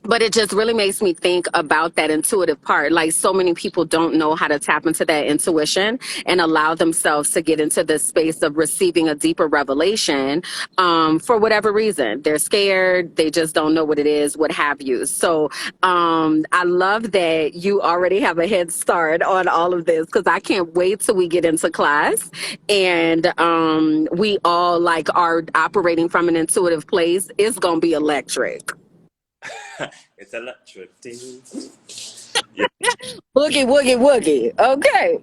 but it just really makes me think about that intuitive part. Like, so many people don't know how to tap into that intuition and allow themselves to get into this space of receiving a deeper revelation, for whatever reason. They're scared, they just don't know what it is, what have you. So I love that you already have a head start on all of this, because I can't wait till we get into class and we all like are operating from an intuitive place. It's gonna be electric. It's electric. Ding. Yeah, Woogie, woogie, woogie. Okay.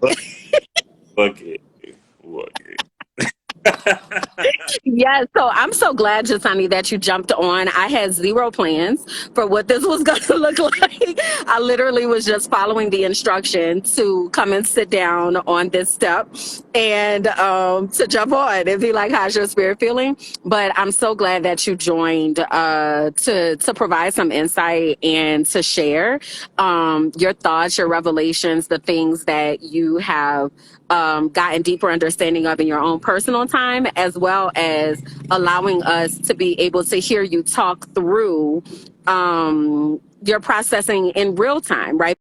woogie, woogie. Yes, so I'm so glad, Jesani, that you jumped on. I had zero plans for what this was going to look like. I literally was just following the instruction to come and sit down on this step and to jump on and be like, how's your spirit feeling? But I'm so glad that you joined to provide some insight and to share your thoughts, your revelations, the things that you have gotten deeper understanding of in your own personal time, as well as allowing us to be able to hear you talk through your processing in real time, right?